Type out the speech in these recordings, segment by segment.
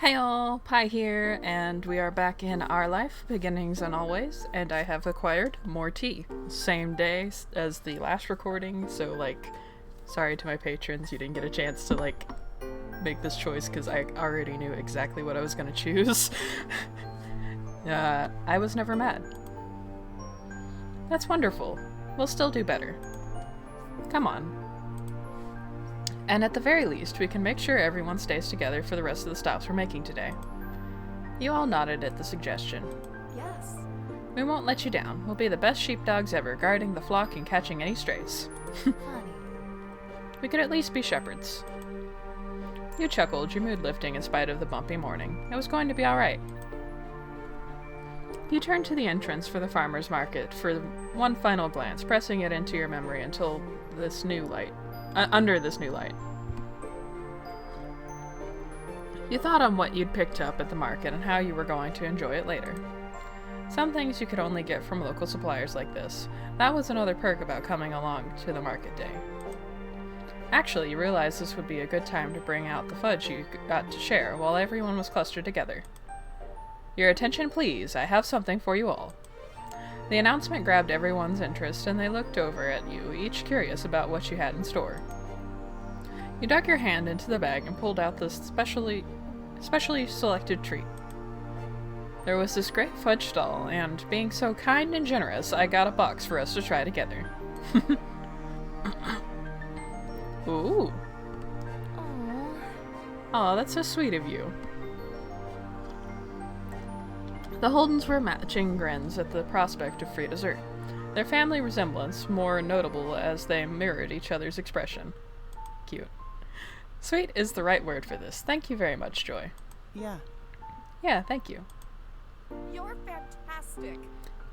Hey all, Pi here, and we are back in our life, beginnings and always, and I have acquired more tea. Same day as the last recording, so sorry to my patrons, you didn't get a chance to make this choice because I already knew exactly what I was gonna choose. I was never mad. That's wonderful. We'll still do better. Come on. And at the very least, we can make sure everyone stays together for the rest of the stops we're making today. You all nodded at the suggestion. Yes. We won't let you down. We'll be the best sheepdogs ever, guarding the flock and catching any strays. Honey. We could at least be shepherds. You chuckled, your mood lifting in spite of the bumpy morning. It was going to be alright. You turned to the entrance for the farmer's market for one final glance, pressing it into your memory until this new light. Under this new light. You thought on what you'd picked up at the market and how you were going to enjoy it later. Some things you could only get from local suppliers like this. That was another perk about coming along to the market day. Actually, you realized this would be a good time to bring out the fudge you got to share while everyone was clustered together. Your attention, please. I have something for you all. The announcement grabbed everyone's interest, and they looked over at you, each curious about what you had in store. You dug your hand into the bag and pulled out this specially selected treat. There was this great fudge stall, and being so kind and generous, I got a box for us to try together. Ooh. Aww. Aw, that's so sweet of you. The Holdens were matching grins at the prospect of free dessert, their family resemblance more notable as they mirrored each other's expression. Cute. Sweet is the right word for this. Thank you very much, Joy. Yeah. Yeah, thank you. You're fantastic.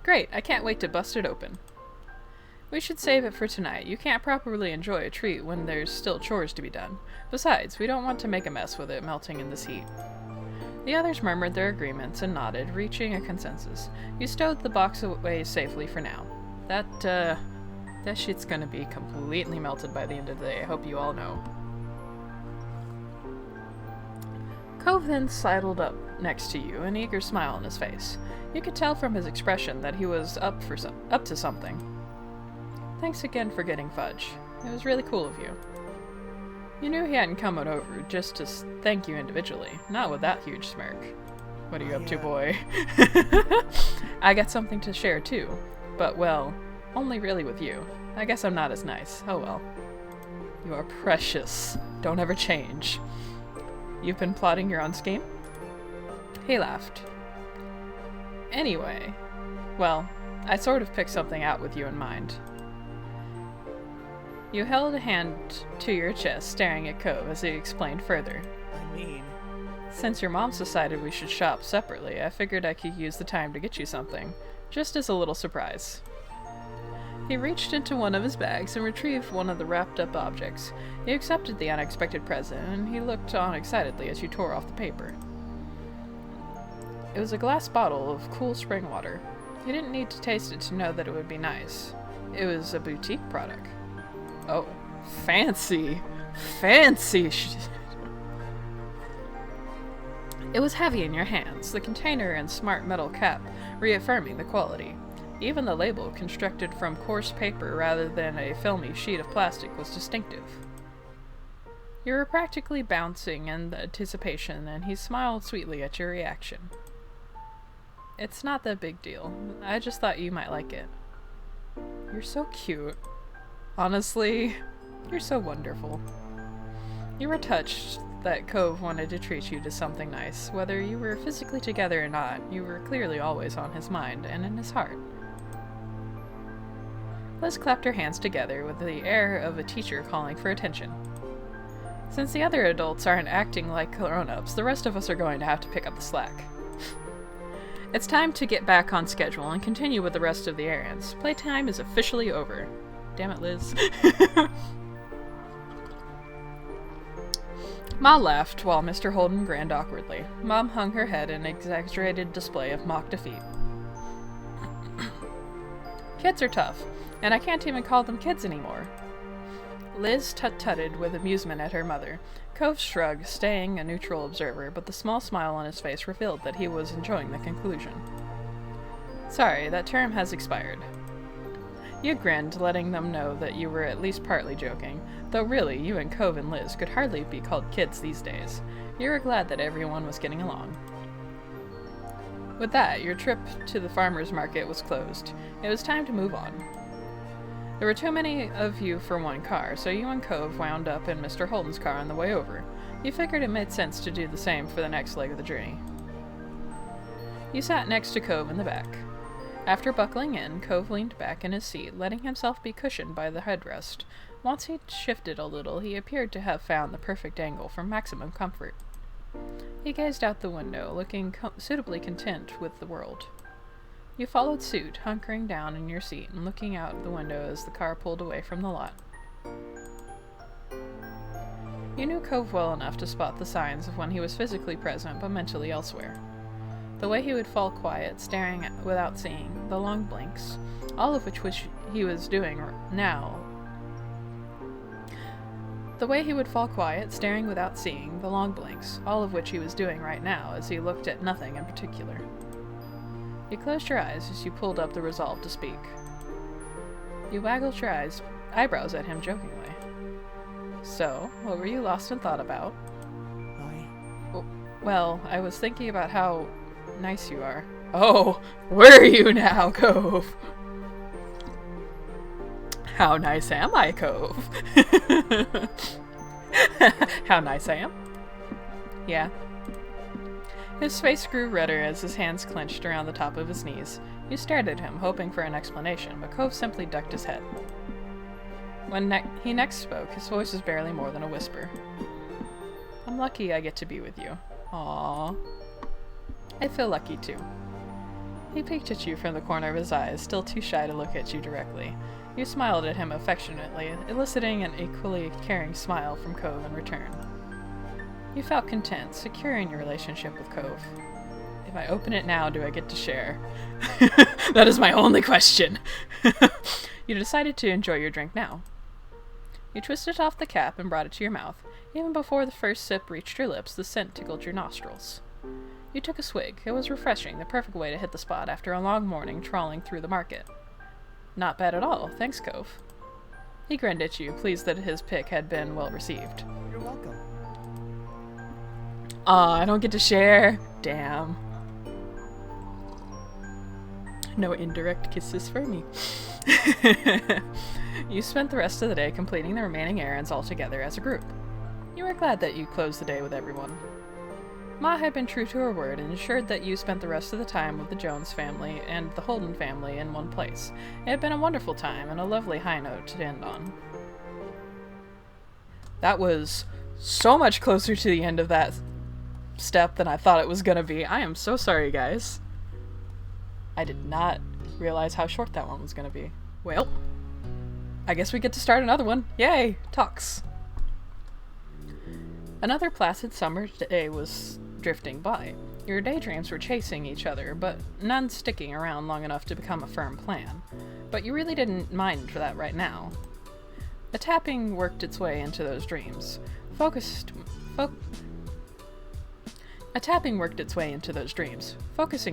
Great, I can't wait to bust it open. We should save it for tonight. You can't properly enjoy a treat when there's still chores to be done. Besides, we don't want to make a mess with it melting in this heat. The others murmured their agreements and nodded, reaching a consensus. You stowed the box away safely for now. That shit's gonna be completely melted by the end of the day, I hope you all know. Cove then sidled up next to you, an eager smile on his face. You could tell from his expression that he was up to something. Thanks again for getting fudge. It was really cool of you. You knew he hadn't come over just to thank you individually, not with that huge smirk. What are you up to, boy? I got something to share too, but well, only really with you. I guess I'm not as nice. Oh well. You are precious. Don't ever change. You've been plotting your own scheme? He laughed. Anyway, well, I sort of picked something out with you in mind. You held a hand to your chest, staring at Cove as he explained further. I mean... Since your mom's decided we should shop separately, I figured I could use the time to get you something, just as a little surprise. He reached into one of his bags and retrieved one of the wrapped-up objects. You accepted the unexpected present, and he looked on excitedly as you tore off the paper. It was a glass bottle of cool spring water. You didn't need to taste it to know that it would be nice. It was a boutique product. Oh, fancy! Fancy! It was heavy in your hands, the container and smart metal cap reaffirming the quality. Even the label, constructed from coarse paper rather than a filmy sheet of plastic, was distinctive. You were practically bouncing in the anticipation, and he smiled sweetly at your reaction. It's not that big deal. I just thought you might like it. You're so cute. Honestly, you're so wonderful. You were touched that Cove wanted to treat you to something nice. Whether you were physically together or not, you were clearly always on his mind and in his heart. Liz clapped her hands together with the air of a teacher calling for attention. Since the other adults aren't acting like grown-ups, the rest of us are going to have to pick up the slack. It's time to get back on schedule and continue with the rest of the errands. Playtime is officially over. Damn it, Liz. Ma laughed while Mr. Holden grinned awkwardly. Mom hung her head in an exaggerated display of mock defeat. Kids are tough, and I can't even call them kids anymore. Liz tut-tutted with amusement at her mother, Cove shrugged, staying a neutral observer, but the small smile on his face revealed that he was enjoying the conclusion. Sorry, that term has expired. You grinned, letting them know that you were at least partly joking, though really, you and Cove and Liz could hardly be called kids these days. You were glad that everyone was getting along. With that, your trip to the farmer's market was closed. It was time to move on. There were too many of you for one car, so you and Cove wound up in Mr. Holden's car on the way over. You figured it made sense to do the same for the next leg of the journey. You sat next to Cove in the back. After buckling in, Cove leaned back in his seat, letting himself be cushioned by the headrest. Once he'd shifted a little, he appeared to have found the perfect angle for maximum comfort. He gazed out the window, looking suitably content with the world. You followed suit, hunkering down in your seat and looking out the window as the car pulled away from the lot. You knew Cove well enough to spot the signs of when he was physically present but mentally elsewhere. The way he would fall quiet, staring without seeing, the long blinks, all of which he was doing now. The way he would fall quiet, staring without seeing, the long blinks, all of which he was doing right now as he looked at nothing in particular. You closed your eyes as you pulled up the resolve to speak. You waggled your eyebrows at him jokingly. So, what were you lost in thought about? Well, I was thinking about how nice you are. Oh, were you now, Cove? How nice am I, Cove? How nice I am? Yeah. His face grew redder as his hands clenched around the top of his knees. You stared at him, hoping for an explanation, but Cove simply ducked his head. When he next spoke, his voice was barely more than a whisper. I'm lucky I get to be with you. Aww. I feel lucky too. He peeked at you from the corner of his eyes, still too shy to look at you directly. You smiled at him affectionately, eliciting an equally caring smile from Cove in return. You felt content, secure in your relationship with Cove. If I open it now, do I get to share? That is my only question! You decided to enjoy your drink now. You twisted off the cap and brought it to your mouth. Even before the first sip reached your lips, the scent tickled your nostrils. You took a swig. It was refreshing, the perfect way to hit the spot after a long morning trawling through the market. Not bad at all, thanks, Cove. He grinned at you, pleased that his pick had been well received. You're welcome. Aw, I don't get to share. Damn. No indirect kisses for me. You spent the rest of the day completing the remaining errands all together as a group. You were glad that you closed the day with everyone. Ma had been true to her word and ensured that you spent the rest of the time with the Jones family and the Holden family in one place. It had been a wonderful time and a lovely high note to end on. That was so much closer to the end of that step than I thought it was gonna be. I am so sorry, guys. I did not realize how short that one was gonna be. Well, I guess we get to start another one. Yay! Talks. Another placid summer day was drifting by. Your daydreams were chasing each other, but none sticking around long enough to become a firm plan. But you really didn't mind for that right now. A tapping worked its way into those dreams. Focusing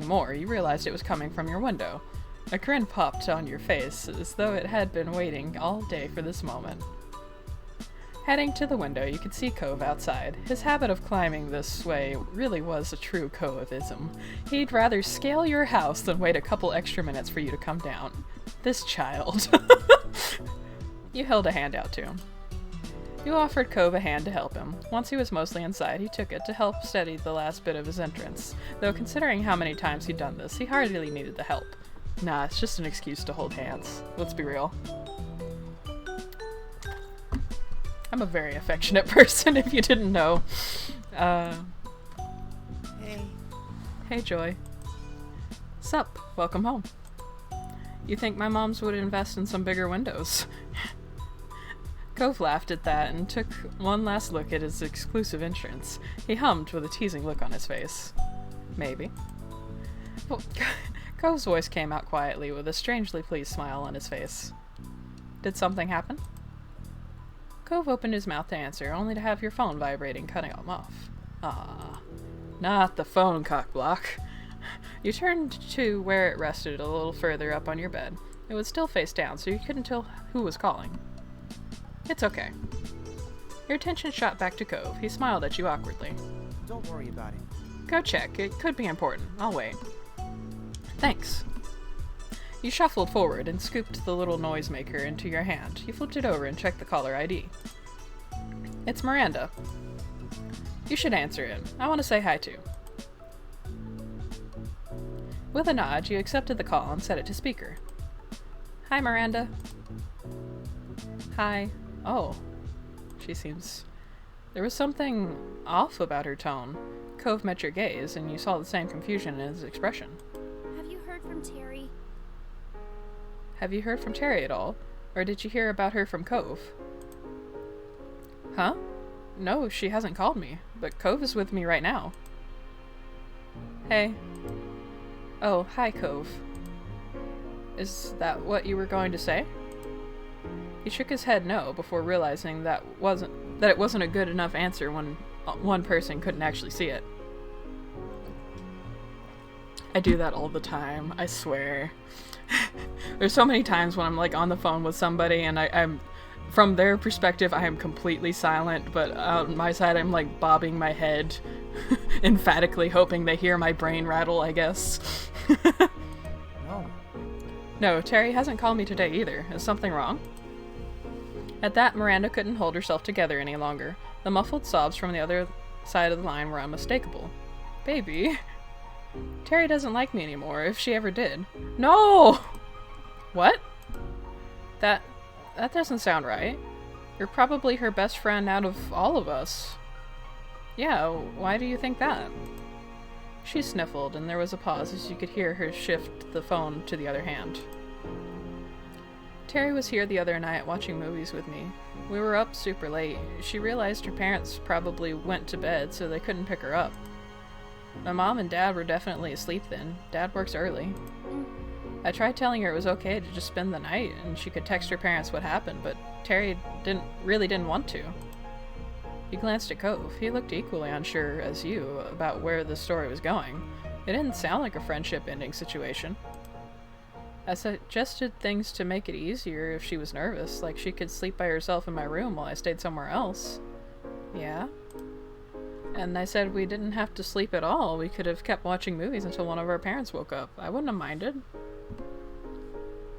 more, you realized it was coming from your window. A grin popped on your face, as though it had been waiting all day for this moment. Heading to the window, you could see Cove outside. His habit of climbing this way really was a true Coveism. He'd rather scale your house than wait a couple extra minutes for you to come down. This child. You held a hand out to him. You offered Cove a hand to help him. Once he was mostly inside, he took it to help steady the last bit of his entrance. Though considering how many times he'd done this, he hardly needed the help. Nah, it's just an excuse to hold hands. Let's be real. I'm a very affectionate person, if you didn't know. Hey. Hey, Joy. Sup? Welcome home. You think my moms would invest in some bigger windows? Cove laughed at that and took one last look at his exclusive entrance. He hummed with a teasing look on his face. Maybe. Well, Cove's voice came out quietly with a strangely pleased smile on his face. Did something happen? Cove opened his mouth to answer, only to have your phone vibrating, cutting him off. Ah, not the phone, cockblock. You turned to where it rested a little further up on your bed. It was still face down, so you couldn't tell who was calling. It's okay. Your attention shot back to Cove. He smiled at you awkwardly. Don't worry about it. Go check. It could be important. I'll wait. Thanks. You shuffled forward and scooped the little noisemaker into your hand. You flipped it over and checked the caller ID. It's Miranda. You should answer it. I want to say hi too. With a nod, you accepted the call and set it to speaker. Hi, Miranda. Hi. Oh. She seems... There was something off about her tone. Cove met your gaze, and you saw the same confusion in his expression. Have you heard from Terry? Have you heard from Terry at all? Or did you hear about her from Cove? Huh? No, she hasn't called me, but Cove is with me right now. Hey. Oh, hi, Cove. Is that what you were going to say? He shook his head no before realizing that it wasn't a good enough answer when one person couldn't actually see it. I do that all the time, I swear. There's so many times when I'm like on the phone with somebody and I'm from their perspective I am completely silent, but on my side I'm like bobbing my head emphatically hoping they hear my brain rattle, I guess. No, Terry hasn't called me today either. Is something wrong? At that, Miranda couldn't hold herself together any longer. The muffled sobs from the other side of the line were unmistakable. Baby. Terry doesn't like me anymore, if she ever did. No! What? That doesn't sound right. You're probably her best friend out of all of us. Yeah, why do you think that? She sniffled, and there was a pause as you could hear her shift the phone to the other hand. Terry was here the other night watching movies with me. We were up super late. She realized her parents probably went to bed, so they couldn't pick her up. My mom and dad were definitely asleep then. Dad works early. I tried telling her it was okay to just spend the night, and she could text her parents what happened, but Terry really didn't want to. You glanced at Cove. He looked equally unsure as you about where the story was going. It didn't sound like a friendship-ending situation. I suggested things to make it easier if she was nervous, like she could sleep by herself in my room while I stayed somewhere else. Yeah? And I said we didn't have to sleep at all. We could have kept watching movies until one of our parents woke up. I wouldn't have minded.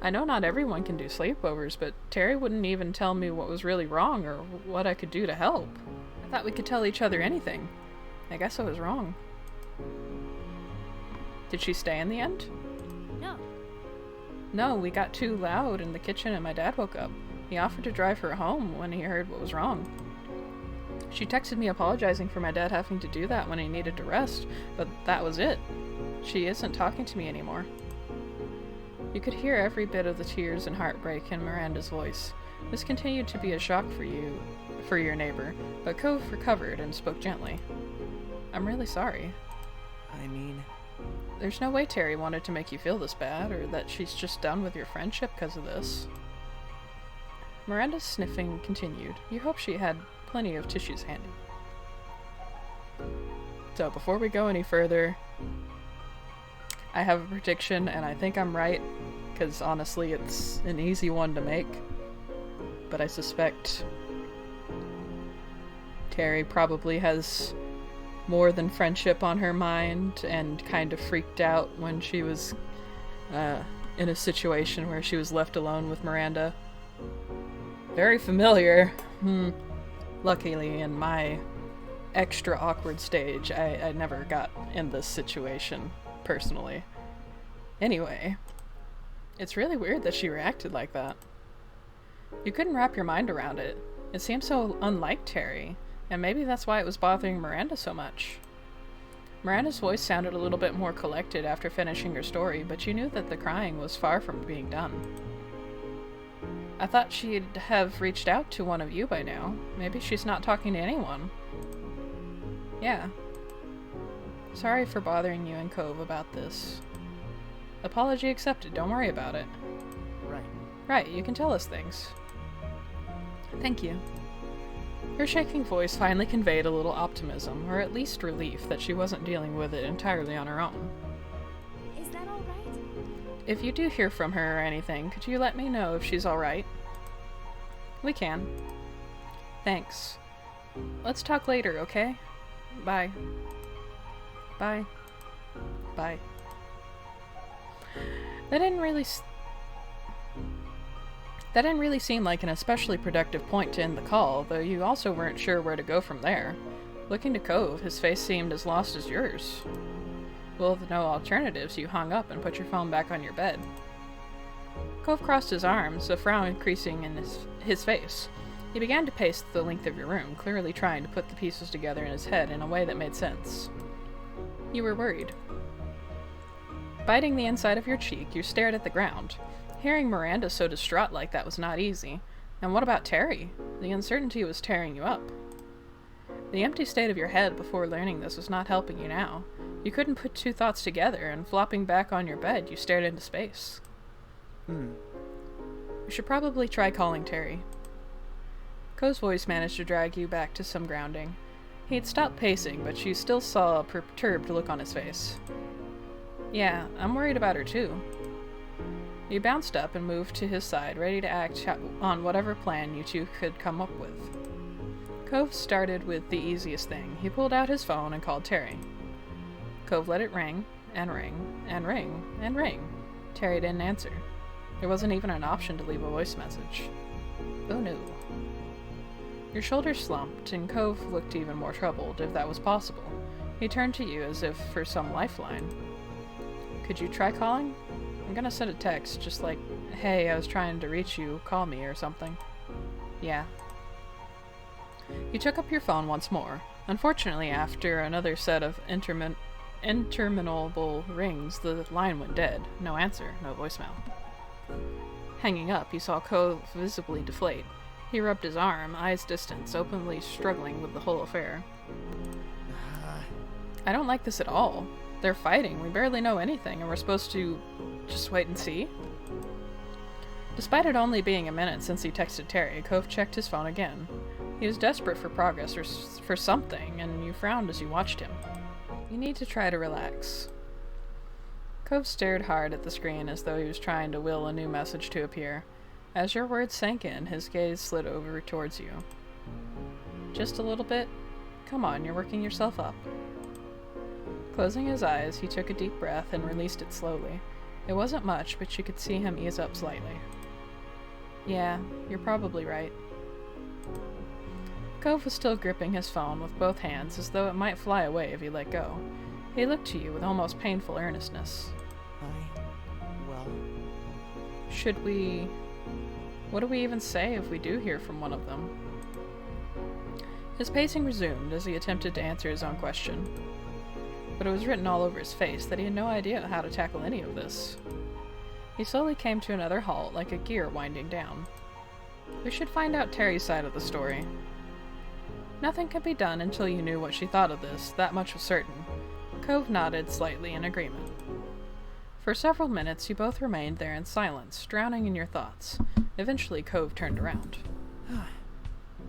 I know not everyone can do sleepovers, but Terry wouldn't even tell me what was really wrong or what I could do to help. I thought we could tell each other anything. I guess I was wrong. Did she stay in the end? No. No, we got too loud in the kitchen and my dad woke up. He offered to drive her home when he heard what was wrong. She texted me apologizing for my dad having to do that when he needed to rest, but that was it. She isn't talking to me anymore. You could hear every bit of the tears and heartbreak in Miranda's voice. This continued to be a shock for your neighbor, but Cove recovered and spoke gently. I'm really sorry. I mean... There's no way Terry wanted to make you feel this bad, or that she's just done with your friendship because of this. Miranda's sniffing continued. You hope she had plenty of tissues handy. So before we go any further, I have a prediction, and I think I'm right, because honestly it's an easy one to make. But I suspect Terry probably has more than friendship on her mind and kind of freaked out when she was in a situation where she was left alone with Miranda. Very familiar. Luckily, in my extra awkward stage, I never got in this situation personally. Anyway, it's really weird that she reacted like that. You couldn't wrap your mind around it. It seemed so unlike Terry, and maybe that's why it was bothering Miranda so much. Miranda's voice sounded a little bit more collected after finishing her story, but you knew that the crying was far from being done. I thought she'd have reached out to one of you by now. Maybe she's not talking to anyone. Yeah. Sorry for bothering you and Cove about this. Apology accepted, don't worry about it. Right. Right, you can tell us things. Thank you. Her shaking voice finally conveyed a little optimism, or at least relief that she wasn't dealing with it entirely on her own. Is that all right? If you do hear from her or anything, could you let me know if she's alright? We can. Thanks. Let's talk later, okay? Bye. Bye. Bye. That didn't really seem like an especially productive point to end the call, though you also weren't sure where to go from there. Looking to Cove, his face seemed as lost as yours. Well, with no alternatives, you hung up and put your phone back on your bed. Cove crossed his arms, a frown increasing in his face. He began to pace the length of your room, clearly trying to put the pieces together in his head in a way that made sense. You were worried. Biting the inside of your cheek, you stared at the ground. Hearing Miranda so distraught like that was not easy. And what about Terry? The uncertainty was tearing you up. The empty state of your head before learning this was not helping you now. You couldn't put two thoughts together, and flopping back on your bed, you stared into space. You should probably try calling Terry. Co's voice managed to drag you back to some grounding. He'd stopped pacing, but you still saw a perturbed look on his face. Yeah, I'm worried about her too. You bounced up and moved to his side, ready to act on whatever plan you two could come up with. Cove started with the easiest thing. He pulled out his phone and called Terry. Cove let it ring, and ring, and ring, and ring. Terry didn't answer. There wasn't even an option to leave a voice message. Oh no. Your shoulders slumped, and Cove looked even more troubled, if that was possible. He turned to you as if for some lifeline. Could you try calling? I'm gonna send a text, just like, hey, I was trying to reach you, call me, or something. Yeah. You took up your phone once more. Unfortunately, after another set of interminable rings, the line went dead. No answer, no voicemail. Hanging up, you saw Cove visibly deflate. He rubbed his arm, eyes distant, openly struggling with the whole affair. I don't like this at all. They're fighting. We barely know anything, and we're supposed to just wait and see? Despite it only being a minute since he texted Terry, Cove checked his phone again. He was desperate for progress or for something, and you frowned as you watched him. You need to try to relax. Cove stared hard at the screen as though he was trying to will a new message to appear. As your words sank in, his gaze slid over towards you. Just a little bit? Come on, you're working yourself up. Closing his eyes, he took a deep breath and released it slowly. It wasn't much, but you could see him ease up slightly. Yeah, you're probably right. Cove was still gripping his phone with both hands as though it might fly away if he let go. He looked to you with almost painful earnestness. Should we... What do we even say if we do hear from one of them? His pacing resumed as he attempted to answer his own question. But it was written all over his face that he had no idea how to tackle any of this. He slowly came to another halt, like a gear winding down. We should find out Terry's side of the story. Nothing could be done until you knew what she thought of this, that much was certain. Cove nodded slightly in agreement. For several minutes you both remained there in silence, drowning in your thoughts. Eventually Cove turned around.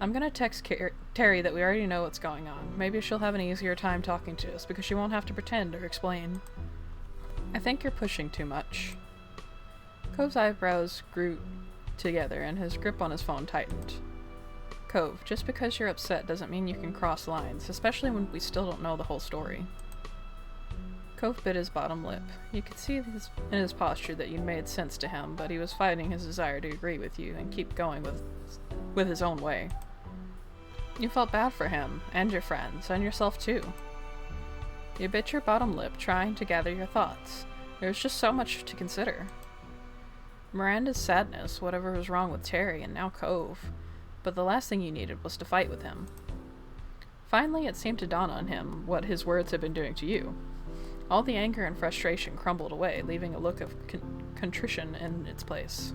I'm gonna text Terry that we already know what's going on. Maybe she'll have an easier time talking to us, because she won't have to pretend or explain. I think you're pushing too much. Cove's eyebrows grew together, and his grip on his phone tightened. Cove, just because you're upset doesn't mean you can cross lines, especially when we still don't know the whole story. Cove bit his bottom lip. You could see in his posture that you'd made sense to him, but he was fighting his desire to agree with you and keep going with his own way. You felt bad for him, and your friends, and yourself too. You bit your bottom lip, trying to gather your thoughts. There was just so much to consider. Miranda's sadness, whatever was wrong with Terry, and now Cove. But the last thing you needed was to fight with him. Finally, it seemed to dawn on him what his words had been doing to you. All the anger and frustration crumbled away, leaving a look of contrition in its place.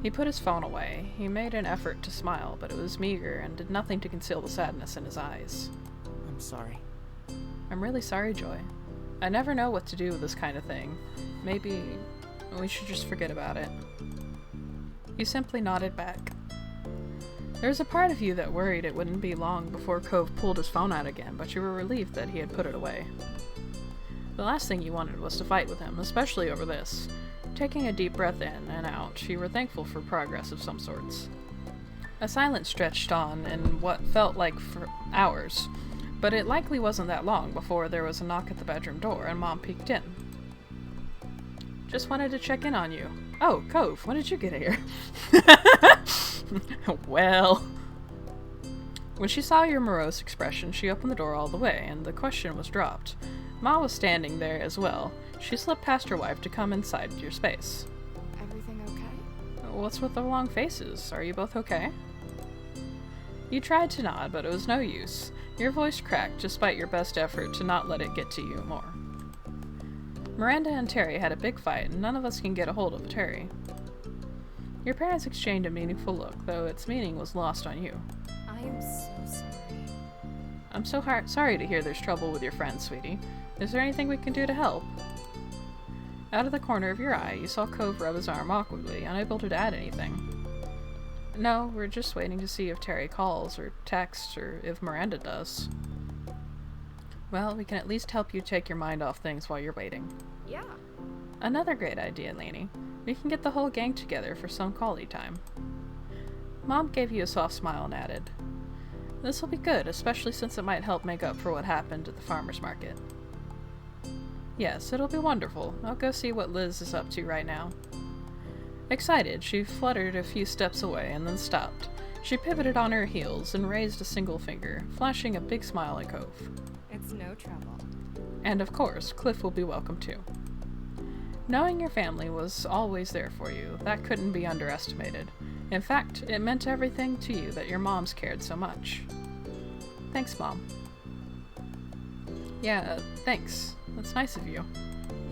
He put his phone away. He made an effort to smile, but it was meager and did nothing to conceal the sadness in his eyes. I'm sorry. I'm really sorry, Joy. I never know what to do with this kind of thing. Maybe we should just forget about it. You simply nodded back. There was a part of you that worried it wouldn't be long before Cove pulled his phone out again, but you were relieved that he had put it away. The last thing you wanted was to fight with him, especially over this. Taking a deep breath in and out, you were thankful for progress of some sorts. A silence stretched on in what felt like for hours, but it likely wasn't that long before there was a knock at the bedroom door and Mom peeked in. Just wanted to check in on you. Oh, Cove, when did you get here? Well. When she saw your morose expression, she opened the door all the way, and the question was dropped. Ma was standing there as well. She slipped past her wife to come inside your space. Everything okay? What's with the long faces? Are you both okay? You tried to nod, but it was no use. Your voice cracked despite your best effort to not let it get to you more. Miranda and Terry had a big fight, and none of us can get a hold of Terry. Your parents exchanged a meaningful look, though its meaning was lost on you. I am so sorry. I'm so sorry to hear there's trouble with your friend, sweetie. Is there anything we can do to help? Out of the corner of your eye, you saw Cove rub his arm awkwardly, unable to add anything. No, we're just waiting to see if Terry calls, or texts, or if Miranda does. Well, we can at least help you take your mind off things while you're waiting. Yeah. Another great idea, Lainey. We can get the whole gang together for some quality time. Mom gave you a soft smile and added, "This will be good, especially since it might help make up for what happened at the farmer's market." Yes, it'll be wonderful. I'll go see what Liz is up to right now. Excited, she fluttered a few steps away and then stopped. She pivoted on her heels and raised a single finger, flashing a big smile at Cove. It's no trouble. And of course, Cliff will be welcome too. Knowing your family was always there for you, that couldn't be underestimated. In fact, it meant everything to you that your moms cared so much. Thanks, Mom. Yeah, thanks. That's nice of you.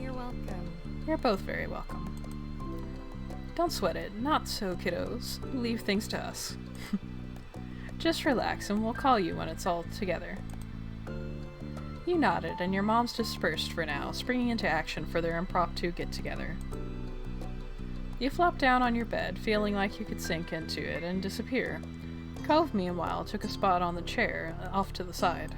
You're welcome. You're both very welcome. Don't sweat it. Not so, kiddos. Leave things to us. Just relax and we'll call you when it's all together. You nodded, and your moms dispersed for now, springing into action for their impromptu get-together. You flopped down on your bed, feeling like you could sink into it and disappear. Cove, meanwhile, took a spot on the chair, off to the side.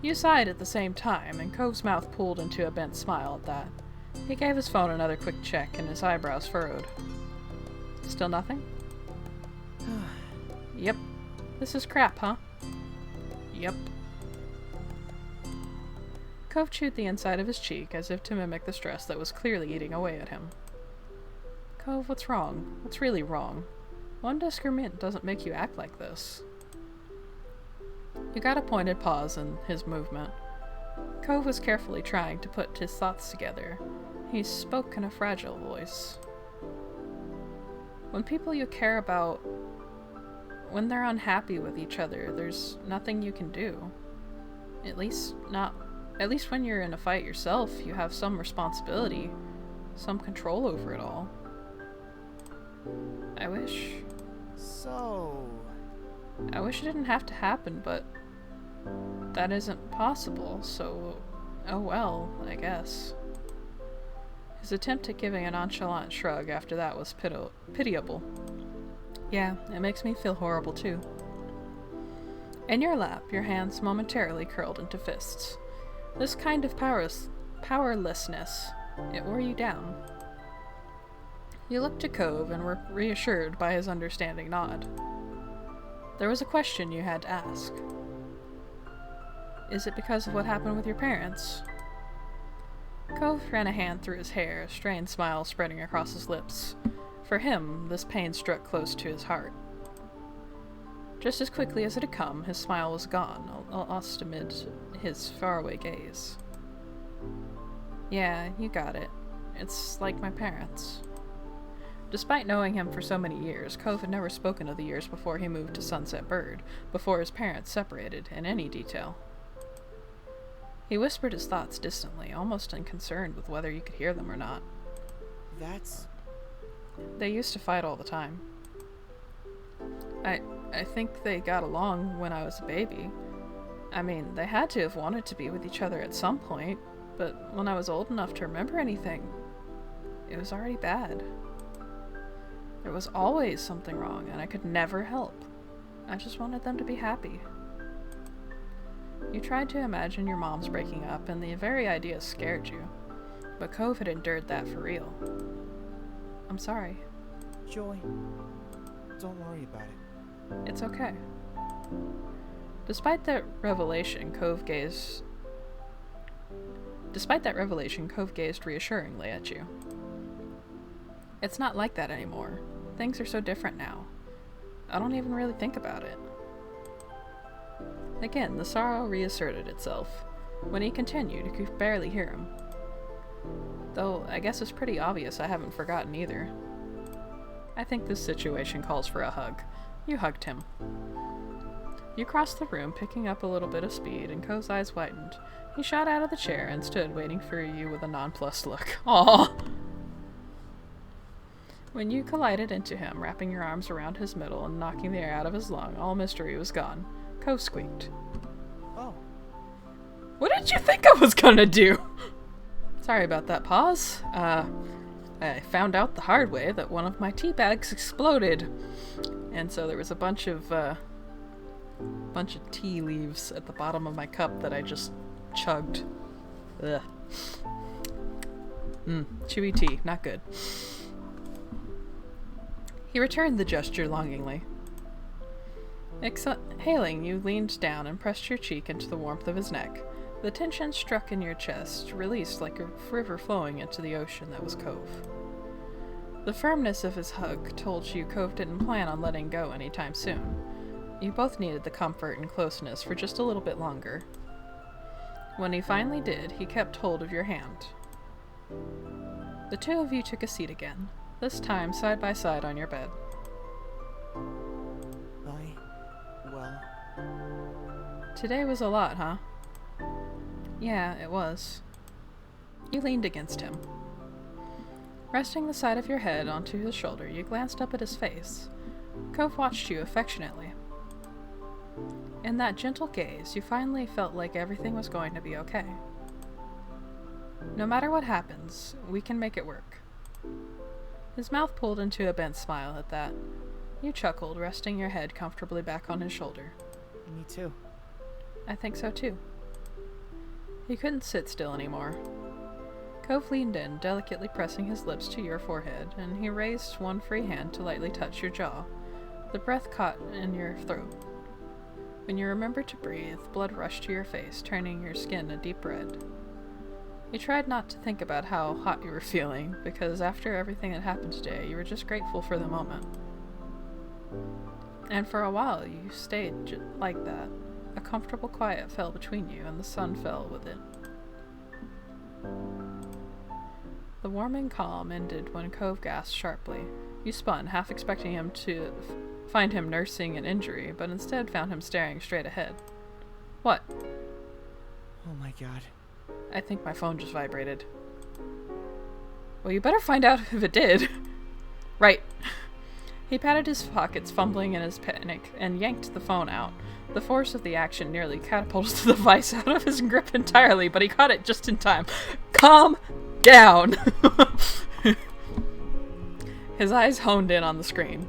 You sighed at the same time, and Cove's mouth pulled into a bent smile at that. He gave his phone another quick check, and his eyebrows furrowed. Still nothing? Yep. This is crap, huh? Yep. Cove chewed the inside of his cheek as if to mimic the stress that was clearly eating away at him. Cove, what's wrong? What's really wrong? One disagreement doesn't make you act like this. You got a pointed pause in his movement. Cove was carefully trying to put his thoughts together. He spoke in a fragile voice. When people you care about, when they're unhappy with each other, there's nothing you can do. At least when you're in a fight yourself, you have some responsibility, some control over it all. I wish it didn't have to happen, but that isn't possible, so oh well, I guess. His attempt at giving a nonchalant shrug after that was pitiable. Yeah, it makes me feel horrible too. In your lap, your hands momentarily curled into fists. This kind of powerlessness, it wore you down. You looked to Cove and were reassured by his understanding nod. There was a question you had to ask. Is it because of what happened with your parents? Cove ran a hand through his hair, a strained smile spreading across his lips. For him, this pain struck close to his heart. Just as quickly as it had come, his smile was gone, lost amid his faraway gaze. Yeah, you got it. It's like my parents. Despite knowing him for so many years, Cove had never spoken of the years before he moved to Sunset Bird, before his parents separated, in any detail. He whispered his thoughts distantly, almost unconcerned with whether you could hear them or not. They used to fight all the time. I think they got along when I was a baby. I mean, they had to have wanted to be with each other at some point, but when I was old enough to remember anything, it was already bad. There was always something wrong, and I could never help. I just wanted them to be happy. You tried to imagine your moms breaking up, and the very idea scared you. But Cove had endured that for real. I'm sorry. Joy, don't worry about it. It's okay. Despite that revelation, Cove gazed reassuringly at you. It's not like that anymore. Things are so different now. I don't even really think about it. Again, the sorrow reasserted itself. When he continued, you could barely hear him. Though, I guess it's pretty obvious I haven't forgotten either. I think this situation calls for a hug. You hugged him. You crossed the room, picking up a little bit of speed, and Cove's eyes widened. He shot out of the chair and stood waiting for you with a nonplussed look. Aww! When you collided into him, wrapping your arms around his middle and knocking the air out of his lung, all mystery was gone. Cove squeaked. Oh. What did you think I was gonna do? Sorry about that pause. I found out the hard way that one of my tea bags exploded. And so there was a bunch of tea leaves at the bottom of my cup that I just chugged. Ugh. Chewy tea, not good. He returned the gesture longingly. Exhaling, you leaned down and pressed your cheek into the warmth of his neck. The tension struck in your chest, released like a river flowing into the ocean that was Cove. The firmness of his hug told you Cove didn't plan on letting go anytime soon. You both needed the comfort and closeness for just a little bit longer. When he finally did, he kept hold of your hand. The two of you took a seat again, this time side by side on your bed. Today was a lot, huh? Yeah, it was. You leaned against him. Resting the side of your head onto his shoulder, you glanced up at his face. Cove watched you affectionately. In that gentle gaze, you finally felt like everything was going to be okay. No matter what happens, we can make it work. His mouth pulled into a bent smile at that. You chuckled, resting your head comfortably back on his shoulder. Me too. I think so too. He couldn't sit still anymore. Cove leaned in, delicately pressing his lips to your forehead, and he raised one free hand to lightly touch your jaw. The breath caught in your throat. When you remembered to breathe, blood rushed to your face, turning your skin a deep red. You tried not to think about how hot you were feeling, because after everything that happened today, you were just grateful for the moment. And for a while, you stayed like that. A comfortable quiet fell between you, and the sun fell with it. The warming calm ended when Cove gasped sharply. You spun, half expecting him to find him nursing an injury, but instead found him staring straight ahead. What? Oh my god. I think my phone just vibrated. Well, you better find out if it did. Right. He patted his pockets, fumbling in his panic, and yanked the phone out. The force of the action nearly catapulted the device out of his grip entirely, but he caught it just in time. Calm down! His eyes honed in on the screen.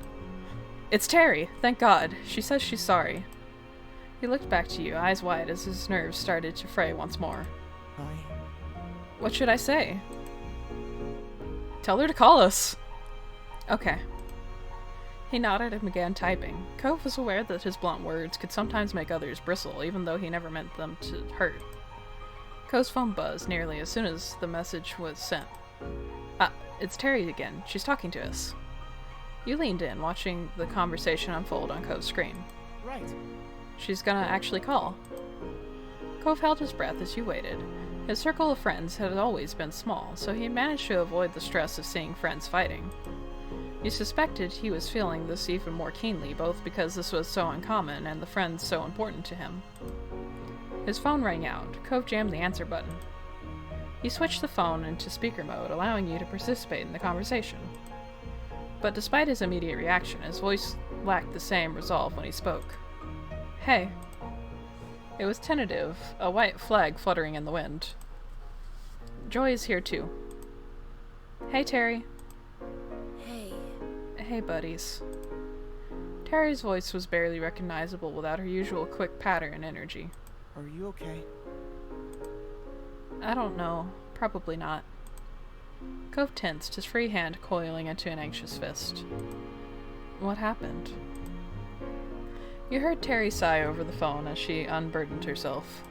It's Terry, thank God. She says she's sorry. He looked back to you, eyes wide, as his nerves started to fray once more. What should I say? Tell her to call us. Okay. He nodded and began typing. Cove was aware that his blunt words could sometimes make others bristle, even though he never meant them to hurt. Cove's phone buzzed nearly as soon as the message was sent. It's Terry again. She's talking to us. You leaned in, watching the conversation unfold on Cove's screen. Right. She's gonna actually call. Cove held his breath as you waited. His circle of friends had always been small, so he managed to avoid the stress of seeing friends fighting. You suspected he was feeling this even more keenly, both because this was so uncommon and the friends so important to him. His phone rang out. Cove jammed the answer button. He switched the phone into speaker mode, allowing you to participate in the conversation. But despite his immediate reaction, his voice lacked the same resolve when he spoke. Hey. It was tentative, a white flag fluttering in the wind. Joy is here too. Hey, Terry. Hey. Hey, buddies. Terry's voice was barely recognizable without her usual quick patter and energy. Are you okay? I don't know. Probably not. Cove tensed, his free hand coiling into an anxious fist. What happened? You heard Terry sigh over the phone as she unburdened herself.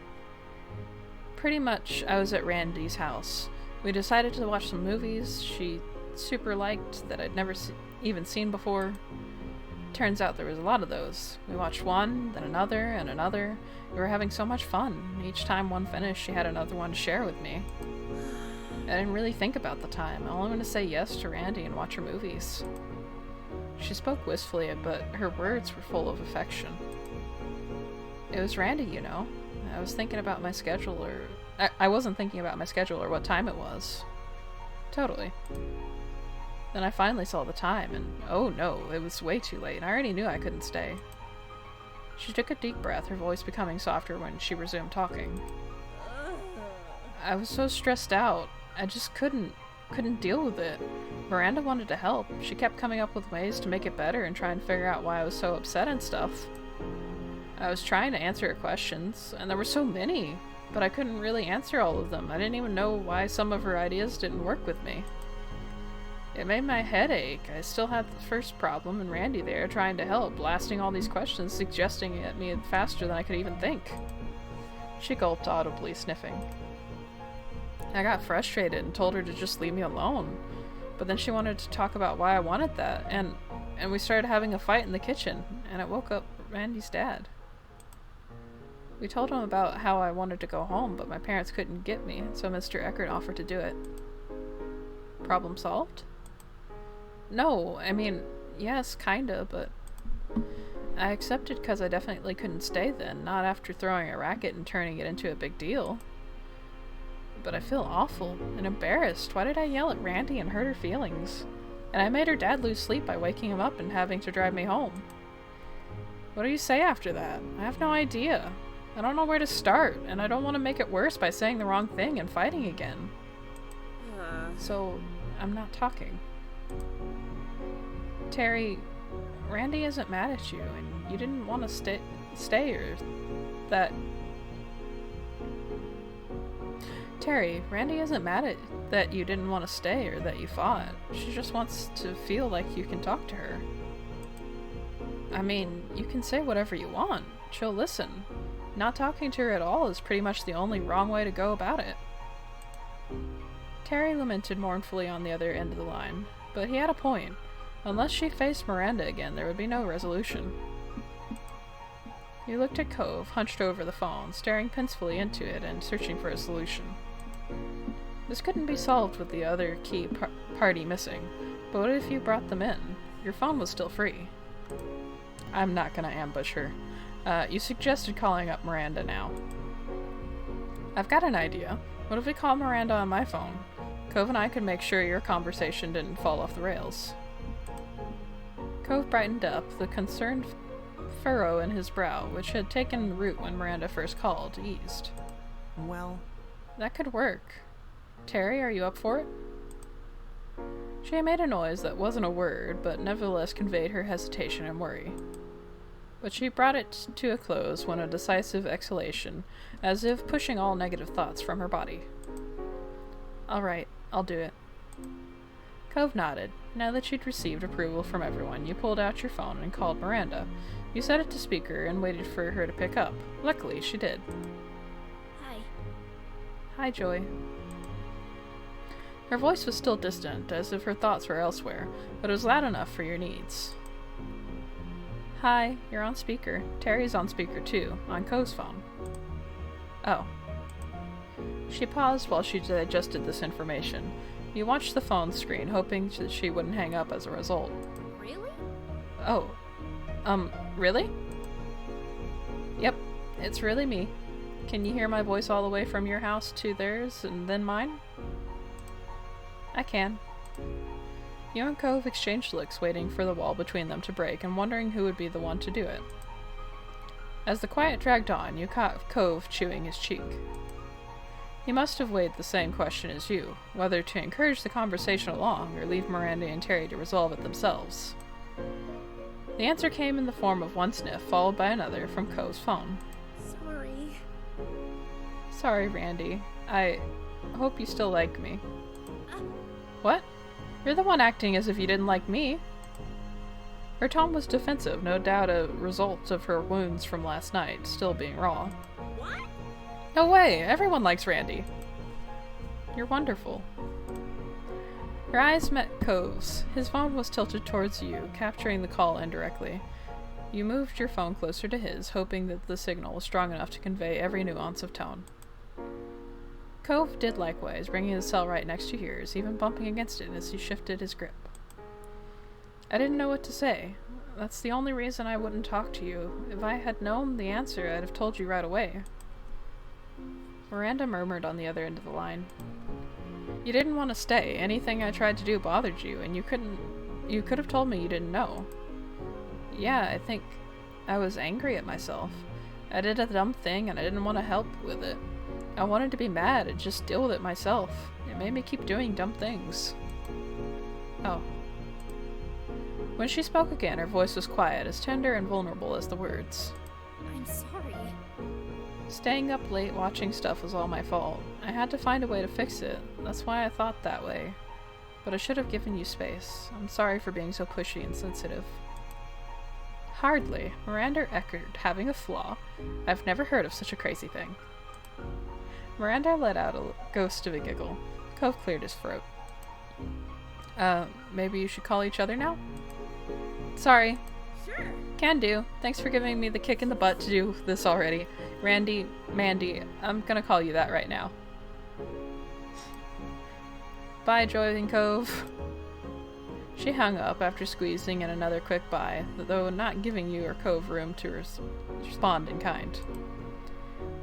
Pretty much, I was at Randy's house. We decided to watch some movies she super liked that I'd never even seen before. Turns out there was a lot of those. We watched one, then another, and another. We were having so much fun. Each time one finished, she had another one to share with me. I didn't really think about the time. I only wanted to say yes to Randy and watch her movies. She spoke wistfully, but her words were full of affection. It was Randy, you know. I was thinking about my schedule, or... I wasn't thinking about my schedule or what time it was. Totally. Then I finally saw the time, and oh no, it was way too late. I already knew I couldn't stay. She took a deep breath, her voice becoming softer when she resumed talking. I was so stressed out. I just couldn't deal with it. Miranda wanted to help. She kept coming up with ways to make it better and try and figure out why I was so upset and stuff. I was trying to answer her questions, and there were so many, but I couldn't really answer all of them. I didn't even know why some of her ideas didn't work with me. It made my head ache. I still had the first problem, and Randy there trying to help, blasting all these questions, suggesting at me faster than I could even think. She gulped audibly, sniffing. I got frustrated and told her to just leave me alone, but then she wanted to talk about why I wanted that, and we started having a fight in the kitchen, and it woke up Randy's dad. We told him about how I wanted to go home, but my parents couldn't get me, so Mr. Eckert offered to do it. Problem solved? No, I mean, yes, kinda, but I accepted because I definitely couldn't stay then, not after throwing a racket and turning it into a big deal. But I feel awful and embarrassed. Why did I yell at Randy and hurt her feelings? And I made her dad lose sleep by waking him up and having to drive me home. What do you say after that? I have no idea. I don't know where to start, and I don't want to make it worse by saying the wrong thing and fighting again. So, I'm not talking. Terry, Randy isn't mad at you, and you didn't want to stay or that... Terry, Randy isn't mad at that you didn't want to stay or that you fought. She just wants to feel like you can talk to her. I mean, you can say whatever you want. She'll listen. Not talking to her at all is pretty much the only wrong way to go about it. Terry lamented mournfully on the other end of the line, but he had a point. Unless she faced Miranda again, there would be no resolution. He looked at Cove, hunched over the phone, staring pensively into it and searching for a solution. This couldn't be solved with the other key party missing, but what if you brought them in? Your phone was still free. I'm not gonna ambush her. You suggested calling up Miranda now. I've got an idea. What if we call Miranda on my phone? Cove and I could make sure your conversation didn't fall off the rails. Cove brightened up, the concerned furrow in his brow, which had taken root when Miranda first called, eased. Well... That could work. Terry, are you up for it? She made a noise that wasn't a word, but nevertheless conveyed her hesitation and worry. But she brought it to a close when a decisive exhalation, as if pushing all negative thoughts from her body. All right, I'll do it. Cove nodded. Now that you'd received approval from everyone, you pulled out your phone and called Miranda. You set it to speaker and waited for her to pick up. Luckily, she did. Hi. Hi, Joy. Her voice was still distant, as if her thoughts were elsewhere, but it was loud enough for your needs. Hi, you're on speaker. Terry's on speaker too, on Cove's phone. Oh. She paused while she digested this information. You watched the phone screen, hoping that she wouldn't hang up as a result. Really? Oh. Really? Yep, it's really me. Can you hear my voice all the way from your house to theirs and then mine? I can. You and Cove exchanged looks, waiting for the wall between them to break and wondering who would be the one to do it. As the quiet dragged on, you caught Cove chewing his cheek. He must have weighed the same question as you, whether to encourage the conversation along or leave Miranda and Terry to resolve it themselves. The answer came in the form of one sniff, followed by another from Cove's phone. Sorry. Sorry, Randy. I hope you still like me. What? You're the one acting as if you didn't like me. Her tone was defensive, no doubt a result of her wounds from last night still being raw. What? No way! Everyone likes Randy. You're wonderful. Her eyes met Cove's. His phone was tilted towards you, capturing the call indirectly. You moved your phone closer to his, hoping that the signal was strong enough to convey every nuance of tone. Cove did likewise, bringing his cell right next to yours, even bumping against it as he shifted his grip. I didn't know what to say. That's the only reason I wouldn't talk to you. If I had known the answer, I'd have told you right away. Miranda murmured on the other end of the line. You didn't want to stay. Anything I tried to do bothered you, and you could have told me you didn't know. Yeah, I think I was angry at myself. I did a dumb thing, and I didn't want to help with it. I wanted to be mad and just deal with it myself. It made me keep doing dumb things. Oh. When she spoke again, her voice was quiet, as tender and vulnerable as the words. I'm sorry. Staying up late watching stuff was all my fault. I had to find a way to fix it. That's why I thought that way. But I should have given you space. I'm sorry for being so pushy and sensitive. Hardly. Miranda echoed, having a flaw. I've never heard of such a crazy thing. Miranda let out a ghost of a giggle. Cove cleared his throat. Maybe you should call each other now? Sorry. Sure. Can do. Thanks for giving me the kick in the butt to do this already. Randy, Mandy, I'm gonna call you that right now. Bye, Joy and Cove. She hung up after squeezing in another quick bye, though not giving you or Cove room to respond in kind.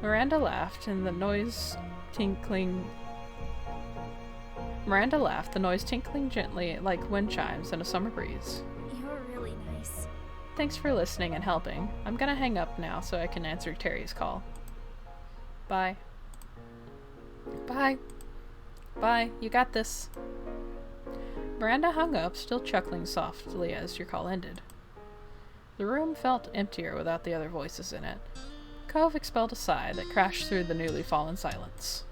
Miranda laughed, the noise tinkling gently like wind chimes in a summer breeze. You're really nice. Thanks for listening and helping. I'm gonna hang up now so I can answer Terry's call. Bye. Bye. Bye. You got this. Miranda hung up, still chuckling softly as your call ended. The room felt emptier without the other voices in it. Cove expelled a sigh that crashed through the newly fallen silence.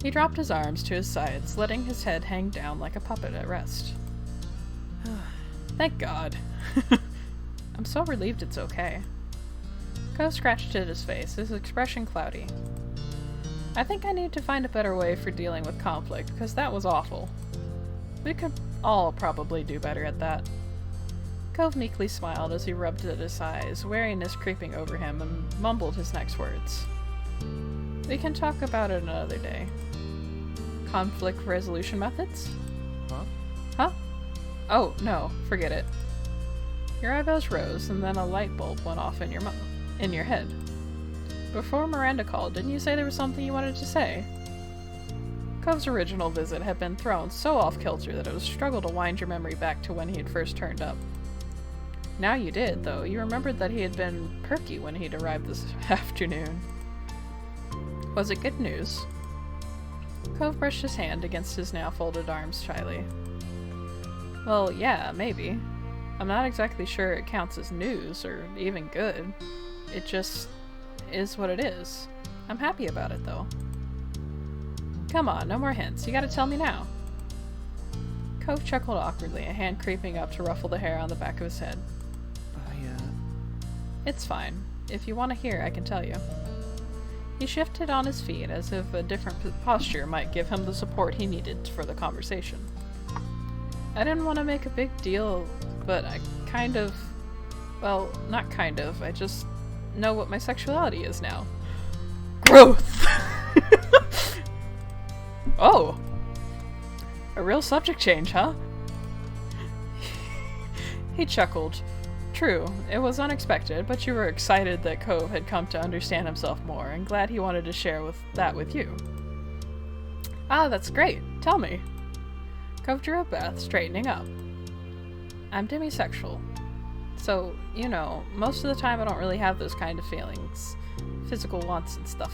He dropped his arms to his sides, letting his head hang down like a puppet at rest. Thank God. I'm so relieved it's okay. Cove scratched at his face, his expression cloudy. I think I need to find a better way for dealing with conflict, because that was awful. We could all probably do better at that. Cove meekly smiled as he rubbed at his eyes, wariness creeping over him, and mumbled his next words. We can talk about it another day. Conflict resolution methods? Huh? Huh? Oh, no, forget it. Your eyebrows rose, and then a light bulb went off in your head. Before Miranda called, didn't you say there was something you wanted to say? Cove's original visit had been thrown so off-kilter that it was a struggle to wind your memory back to when he had first turned up. Now you did, though. You remembered that he had been perky when he'd arrived this afternoon. Was it good news? Cove brushed his hand against his now folded arms shyly. Well, yeah, maybe. I'm not exactly sure it counts as news, or even good. It just is what it is. I'm happy about it, though. Come on, no more hints. You gotta tell me now. Cove chuckled awkwardly, a hand creeping up to ruffle the hair on the back of his head. It's fine. If you want to hear, I can tell you. He shifted on his feet as if a different posture might give him the support he needed for the conversation. I didn't want to make a big deal, but I kind of... Well, not kind of. I just know what my sexuality is now. Growth! Oh! A real subject change, huh? He chuckled. True, it was unexpected, but you were excited that Cove had come to understand himself more, and glad he wanted to share that with you. Ah, that's great. Tell me. Cove drew a breath, straightening up. I'm demisexual. So, you know, most of the time I don't really have those kind of feelings. Physical wants and stuff.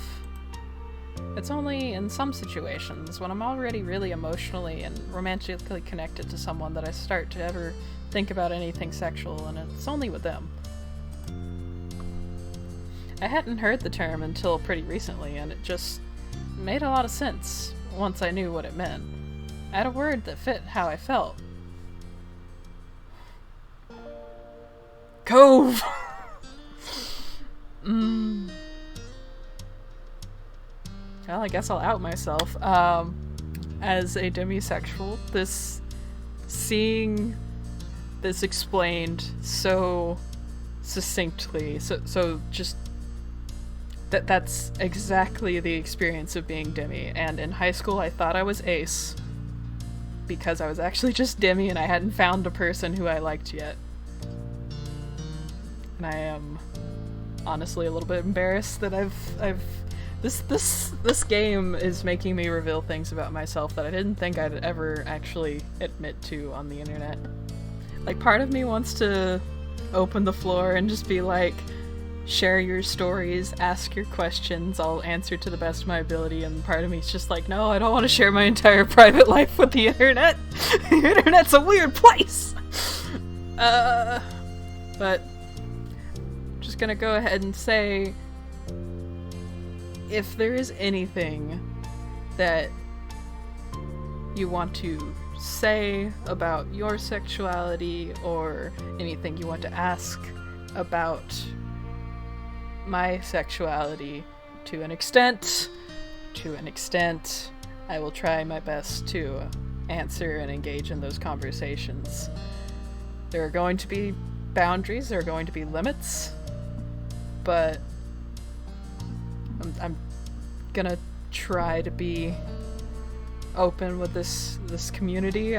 It's only in some situations, when I'm already really emotionally and romantically connected to someone, that I start to ever think about anything sexual, and it's only with them. I hadn't heard the term until pretty recently, and it just made a lot of sense once I knew what it meant. I had a word that fit how I felt. Cove! Well, I guess I'll out myself. As a demisexual, seeing this explained so succinctly, so just that's exactly the experience of being demi. And in high school, I thought I was ace because I was actually just demi and I hadn't found a person who I liked yet. And I am honestly a little bit embarrassed that this game is making me reveal things about myself that I didn't think I'd ever actually admit to on the internet. Like, part of me wants to open the floor and just be like, share your stories, ask your questions, I'll answer to the best of my ability, and part of me is just like, no, I don't want to share my entire private life with the internet. The internet's a weird place! But I'm just gonna go ahead and say, if there is anything that you want to say about your sexuality, or anything you want to ask about my sexuality, to an extent, I will try my best to answer and engage in those conversations. There are going to be boundaries, there are going to be limits, but I'm gonna try to be open with this community.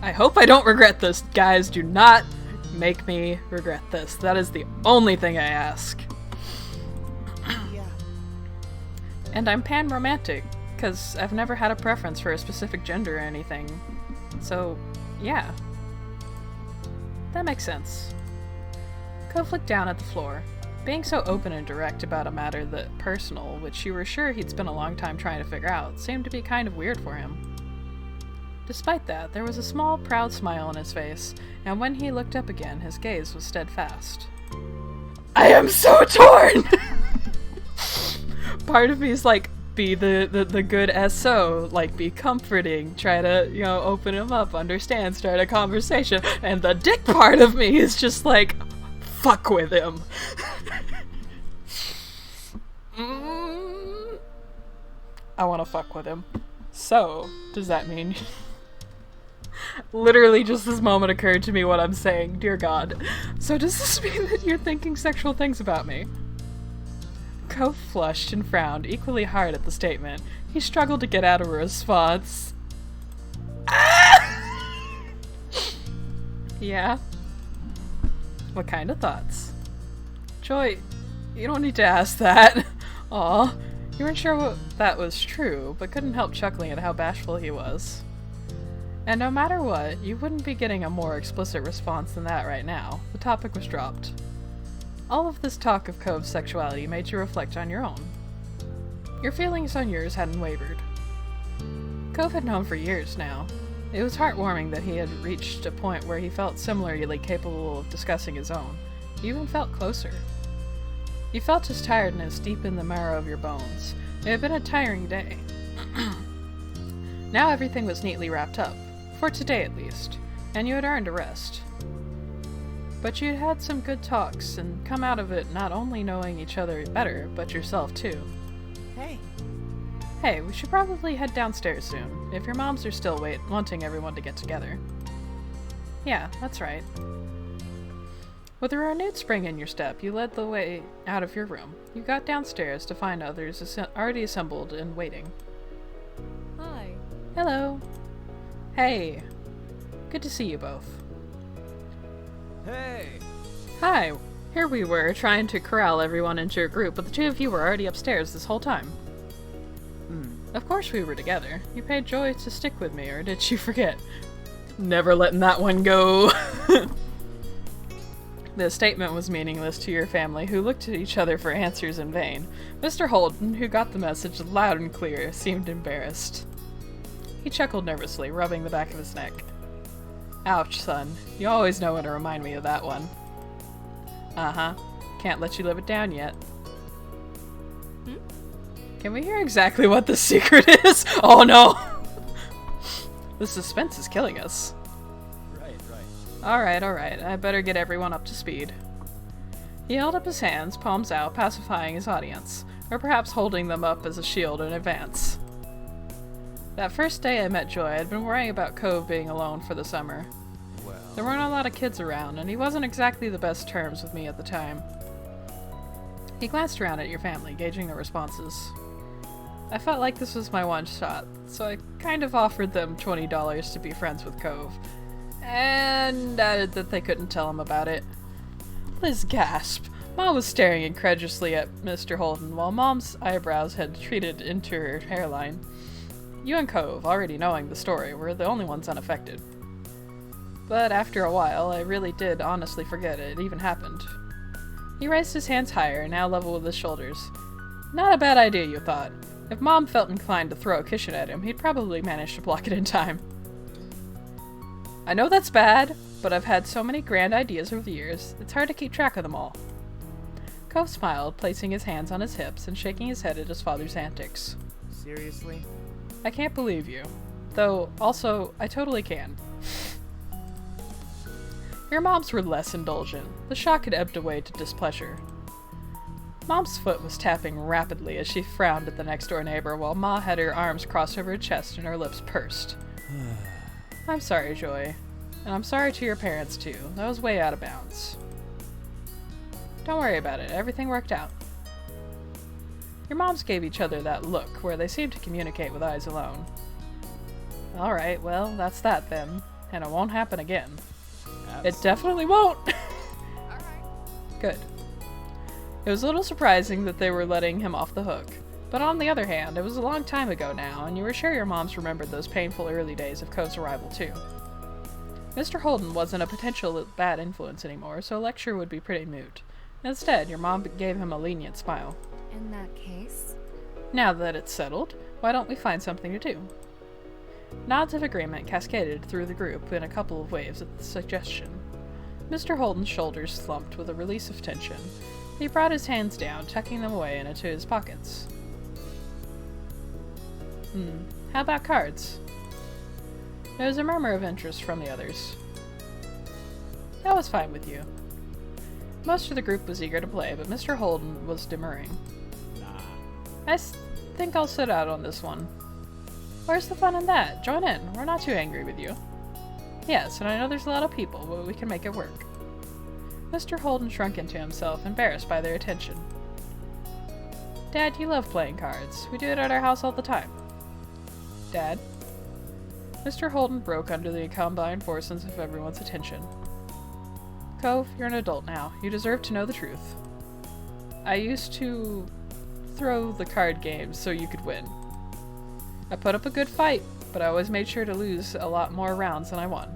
I hope I don't regret this, guys. Do not make me regret this. That is the only thing I ask. Yeah. And I'm pan-romantic, because I've never had a preference for a specific gender or anything. So, yeah. That makes sense. Cove looked down at the floor. Being so open and direct about a matter that personal, which you were sure he'd spent a long time trying to figure out, seemed to be kind of weird for him. Despite that, there was a small, proud smile on his face, and when he looked up again, his gaze was steadfast. I am so torn! Part of me is like, be the good SO, like, be comforting, try to, open him up, understand, start a conversation, and the dick part of me is just like, fuck with him. I want to fuck with him. So, does that mean... Literally just this moment occurred to me what I'm saying, dear God. So does this mean that you're thinking sexual things about me? Cove flushed and frowned equally hard at the statement. He struggled to get out a response. Yeah? What kind of thoughts? Joy, you don't need to ask that. Aw, you weren't sure what that was true, but couldn't help chuckling at how bashful he was. And no matter what, you wouldn't be getting a more explicit response than that right now. The topic was dropped. All of this talk of Cove's sexuality made you reflect on your own. Your feelings on yours hadn't wavered. Cove had known for years now. It was heartwarming that he had reached a point where he felt similarly capable of discussing his own. He even felt closer. You felt his tiredness deep in the marrow of your bones. It had been a tiring day. Now everything was neatly wrapped up. For today at least, and you had earned a rest. But you had had some good talks, and come out of it not only knowing each other better, but yourself too. Hey. Hey, we should probably head downstairs soon, if your moms are still wanting everyone to get together. Yeah, that's right. With a renewed spring in your step, you led the way out of your room. You got downstairs to find others already assembled and waiting. Hi. Hello. Hey. Good to see you both. Hey. Hi. Here we were, trying to corral everyone into your group, but the two of you were already upstairs this whole time. Of course we were together. You paid Joy to stick with me, or did you forget? Never letting that one go. The statement was meaningless to your family, who looked at each other for answers in vain. Mr. Holden, who got the message loud and clear, seemed embarrassed. He chuckled nervously, rubbing the back of his neck. Ouch, son. You always know when to remind me of that one. Uh-huh. Can't let you live it down yet. Can we hear exactly what the secret is? Oh no! The suspense is killing us. Alright, I better get everyone up to speed. He held up his hands, palms out, pacifying his audience, or perhaps holding them up as a shield in advance. That first day I met Joy, I'd been worrying about Cove being alone for the summer. There weren't a lot of kids around, and he wasn't exactly the best terms with me at the time. He glanced around at your family, gauging their responses. I felt like this was my one shot, so I kind of offered them $20 to be friends with Cove, and added that they couldn't tell him about it. Liz gasped. Mom was staring incredulously at Mr. Holden, while Mom's eyebrows had retreated into her hairline. You and Cove, already knowing the story, were the only ones unaffected. But after a while, I really did honestly forget it even happened. He raised his hands higher, now level with his shoulders. Not a bad idea, you thought. If Mom felt inclined to throw a cushion at him, he'd probably manage to block it in time. I know that's bad, but I've had so many grand ideas over the years, it's hard to keep track of them all. Cove smiled, placing his hands on his hips and shaking his head at his father's antics. Seriously? I can't believe you. Though, also, I totally can. Your moms were less indulgent. The shock had ebbed away to displeasure. Mom's foot was tapping rapidly as she frowned at the next-door neighbor, while Ma had her arms crossed over her chest and her lips pursed. I'm sorry, Joy. And I'm sorry to your parents, too. That was way out of bounds. Don't worry about it. Everything worked out. Your moms gave each other that look, where they seemed to communicate with eyes alone. Alright, well, that's that then. And it won't happen again. It definitely won't! Good. It was a little surprising that they were letting him off the hook. But on the other hand, it was a long time ago now, and you were sure your moms remembered those painful early days of Cove's arrival too. Mr. Holden wasn't a potential bad influence anymore, so a lecture would be pretty moot. Instead, your mom gave him a lenient smile. In that case? Now that it's settled, why don't we find something to do? Nods of agreement cascaded through the group in a couple of waves at the suggestion. Mr. Holden's shoulders slumped with a release of tension. He brought his hands down, tucking them away into his pockets. How about cards? There was a murmur of interest from the others. That was fine with you. Most of the group was eager to play, but Mr. Holden was demurring. I think I'll sit out on this one. Where's the fun in that? Join in. We're not too angry with you. Yes, and I know there's a lot of people, but we can make it work. Mr. Holden shrunk into himself, embarrassed by their attention. Dad, you love playing cards. We do it at our house all the time. Dad? Mr. Holden broke under the combined forces of everyone's attention. Cove, you're an adult now. You deserve to know the truth. I used to throw the card games so you could win. I put up a good fight, but I always made sure to lose a lot more rounds than I won.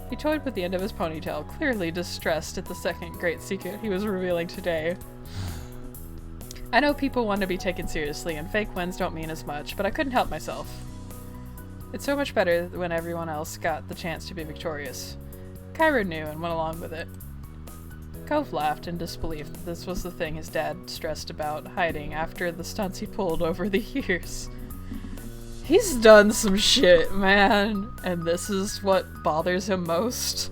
He toyed with the end of his ponytail, clearly distressed at the second great secret he was revealing today. I know people want to be taken seriously, and fake wins don't mean as much, but I couldn't help myself. It's so much better when everyone else got the chance to be victorious. Kyra knew and went along with it. Cove laughed in disbelief that this was the thing his dad stressed about hiding after the stunts he pulled over the years. He's done some shit, man, and this is what bothers him most.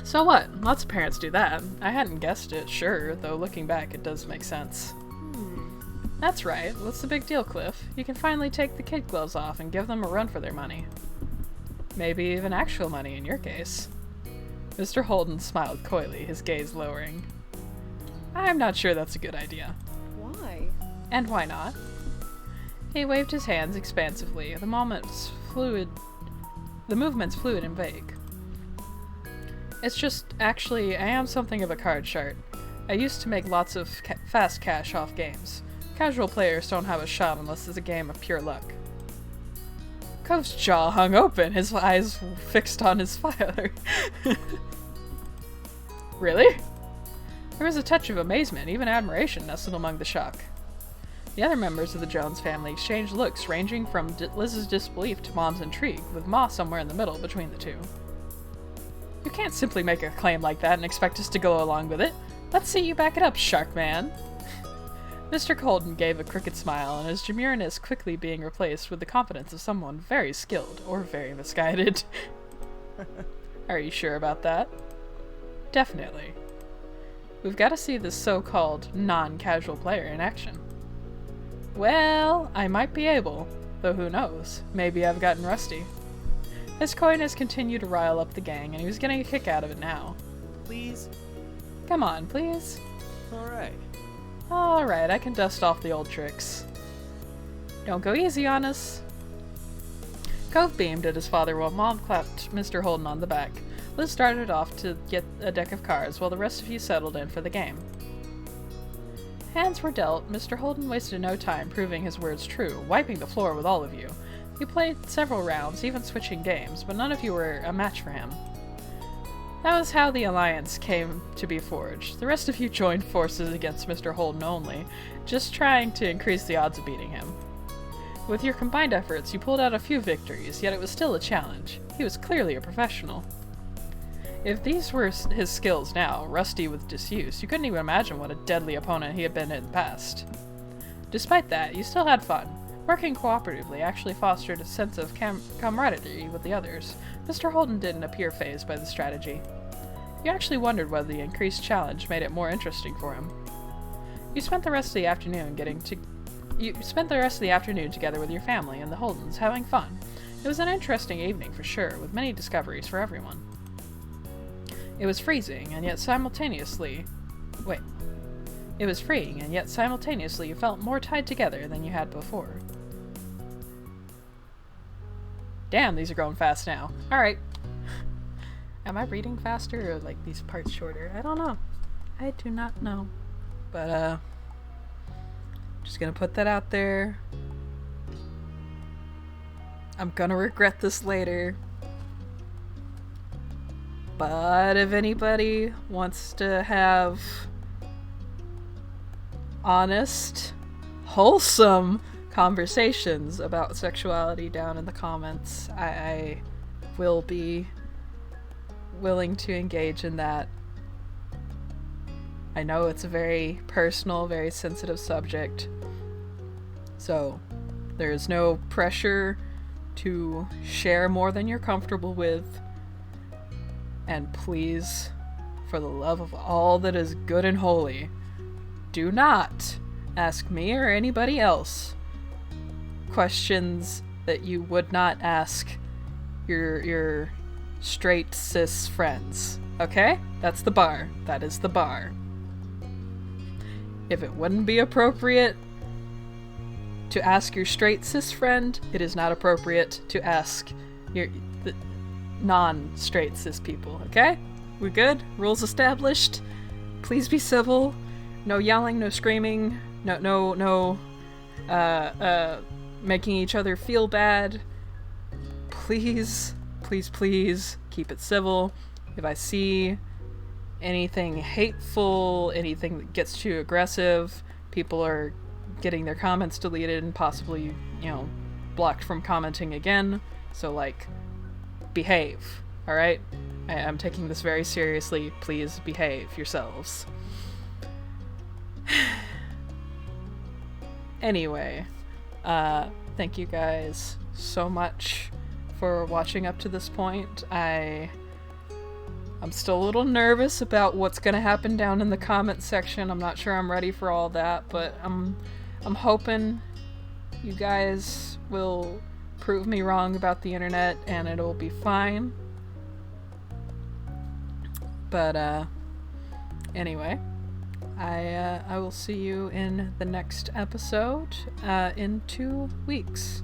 So what? Lots of parents do that. I hadn't guessed it, sure, though looking back it does make sense. That's right. What's the big deal, Cliff? You can finally take the kid gloves off and give them a run for their money. Maybe even actual money in your case. Mr. Holden smiled coyly, his gaze lowering. I'm not sure that's a good idea. Why? And why not? He waved his hands expansively, the movements fluid and vague. It's just, actually, I am something of a card shark. I used to make lots of fast cash off games. Casual players don't have a shot unless it's a game of pure luck. Cove's jaw hung open, his eyes fixed on his father. Really? There was a touch of amazement, even admiration, nestled among the shock. The other members of the Jones family exchanged looks ranging from Liz's disbelief to Mom's intrigue, with Ma somewhere in the middle between the two. You can't simply make a claim like that and expect us to go along with it. Let's see you back it up, Shark Man. Mr. Colton gave a crooked smile, and his demureness quickly being replaced with the confidence of someone very skilled or very misguided. Are you sure about that? Definitely. We've got to see this so-called non-casual player in action. Well, I might be able, though who knows? Maybe I've gotten rusty. His coyness continued to rile up the gang, and he was getting a kick out of it now. Please? Come on, please. Alright. Alright, I can dust off the old tricks. Don't go easy on us. Cove beamed at his father while Mom clapped Mr. Holden on the back. Liz started off to get a deck of cards while the rest of you settled in for the game. Hands were dealt. Mr. Holden wasted no time proving his words true, wiping the floor with all of you. You played several rounds, even switching games, but none of you were a match for him. That was how the alliance came to be forged. The rest of you joined forces against Mr. Holden only, just trying to increase the odds of beating him. With your combined efforts, you pulled out a few victories, yet it was still a challenge. He was clearly a professional. If these were his skills now, rusty with disuse, you couldn't even imagine what a deadly opponent he had been in the past. Despite that, you still had fun. Working cooperatively actually fostered a sense of camaraderie with the others. Mr. Holden didn't appear fazed by the strategy. You actually wondered whether the increased challenge made it more interesting for him. You spent the rest of the afternoon together with your family and the Holdens, having fun. It was an interesting evening for sure, with many discoveries for everyone. It was freezing, and yet simultaneously you felt more tied together than you had before. Damn, these are going fast now. Alright. Am I reading faster or like these parts shorter? I don't know. I do not know. But just gonna put that out there. I'm gonna regret this later. But if anybody wants to have honest, wholesome conversations about sexuality down in the comments, I will be willing to engage in that. I know it's a very personal, very sensitive subject, so there is no pressure to share more than you're comfortable with. And please, for the love of all that is good and holy, do not ask me or anybody else questions that you would not ask your straight cis friends. Okay? That's the bar. That is the bar. If it wouldn't be appropriate to ask your straight cis friend, it is not appropriate to ask the non-straight cis people, okay? We good? Rules established? Please be civil. No yelling, no screaming, no making each other feel bad. Please, please, please keep it civil. If I see anything hateful, anything that gets too aggressive, people are getting their comments deleted and possibly, blocked from commenting again. So, behave, alright? I'm taking this very seriously. Please behave yourselves. Anyway, thank you guys so much for watching up to this point. I'm still a little nervous about what's gonna happen down in the comment section. I'm not sure I'm ready for all that, but I'm hoping you guys will prove me wrong about the internet and it'll be fine. But anyway, I will see you in the next episode in 2 weeks.